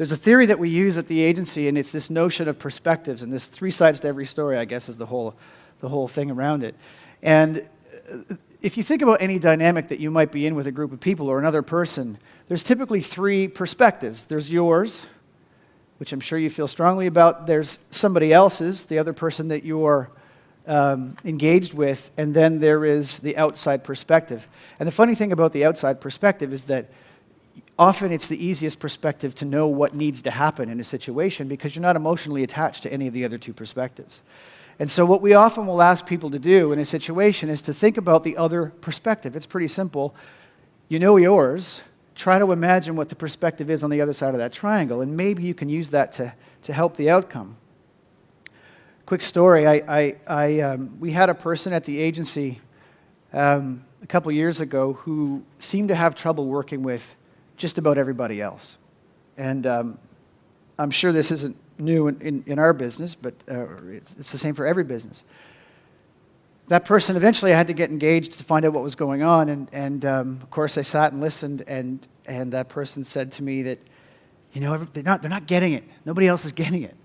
There's a theory that we use at the agency, and it's this notion of perspectives, and this 3 sides to every story, I guess, is the whole thing around it. And if you think about any dynamic that you might be in with a group of people or another person, there's typically 3 perspectives. There's yours, which I'm sure you feel strongly about. There's somebody else's, the other person that you're engaged with, and then there is the outside perspective. And the funny thing about the outside perspective is that often it's the easiest perspective to know what needs to happen in a situation because you're not emotionally attached to any of the other 2 perspectives. And so what we often will ask people to do in a situation is to think about the other perspective. It's pretty simple. You know yours. Try to imagine what the perspective is on the other side of that triangle, and maybe you can use that to help the outcome. Quick story. We had a person at the agency a couple years ago who seemed to have trouble working with just about everybody else. And I'm sure this isn't new in our business, but it's the same for every business. That person, eventually I had to get engaged to find out what was going on, and of course I sat and listened, and that person said to me that, they're not getting it. Nobody else is getting it.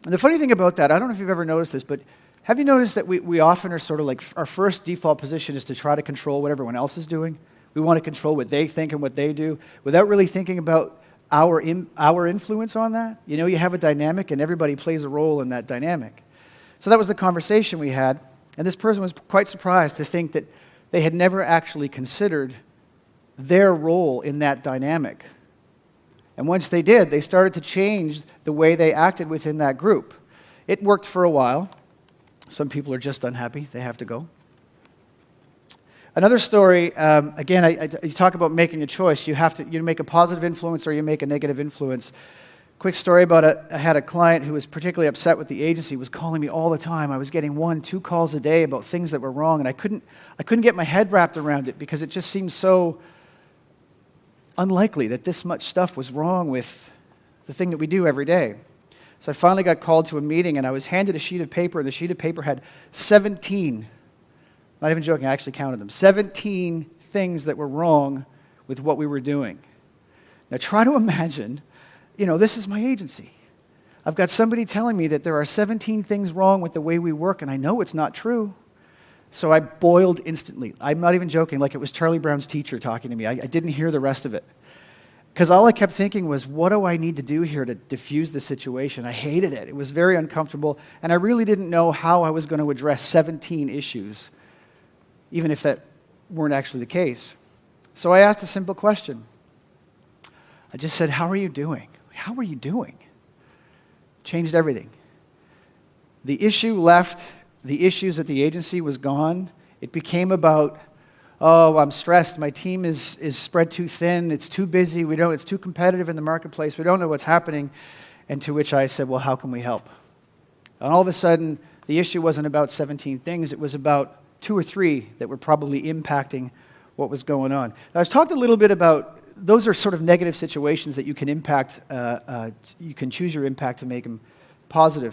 And the funny thing about that, I don't know if you've ever noticed this, but have you noticed that we often are sort of like, our first default position is to try to control what everyone else is doing? We want to control what they think and what they do without really thinking about our influence on that. You have a dynamic and everybody plays a role in that dynamic. So that was the conversation we had, and this person was quite surprised to think that they had never actually considered their role in that dynamic. And once they did, they started to change the way they acted within that group. It worked for a while. Some people are just unhappy. They have to go. Another story, again, you talk about making a choice. You have to make a positive influence or you make a negative influence. Quick story about I had a client who was particularly upset with the agency, was calling me all the time. I was getting 1-2 calls a day about things that were wrong, and I couldn't get my head wrapped around it because it just seemed so unlikely that this much stuff was wrong with the thing that we do every day. So I finally got called to a meeting, and I was handed a sheet of paper, and the sheet of paper had 17, not even joking, I actually counted them, 17 things that were wrong with what we were doing. Now try to imagine, this is my agency. I've got somebody telling me that there are 17 things wrong with the way we work, and I know it's not true. So I boiled instantly. I'm not even joking, like it was Charlie Brown's teacher talking to me. I didn't hear the rest of it. Because all I kept thinking was, what do I need to do here to diffuse the situation? I hated it. It was very uncomfortable, and I really didn't know how I was going to address 17 issues, even if that weren't actually the case. So I asked a simple question. I just said, how are you doing? How are you doing? Changed everything. The issue left. The issues at the agency was gone. It became about, I'm stressed. My team is spread too thin. It's too busy. It's too competitive in the marketplace. We don't know what's happening. And to which I said, well, how can we help? And all of a sudden, the issue wasn't about 17 things. It was about 2 or 3 that were probably impacting what was going on. Now, I've talked a little bit about, those are sort of negative situations that you can impact. You can choose your impact to make them positive.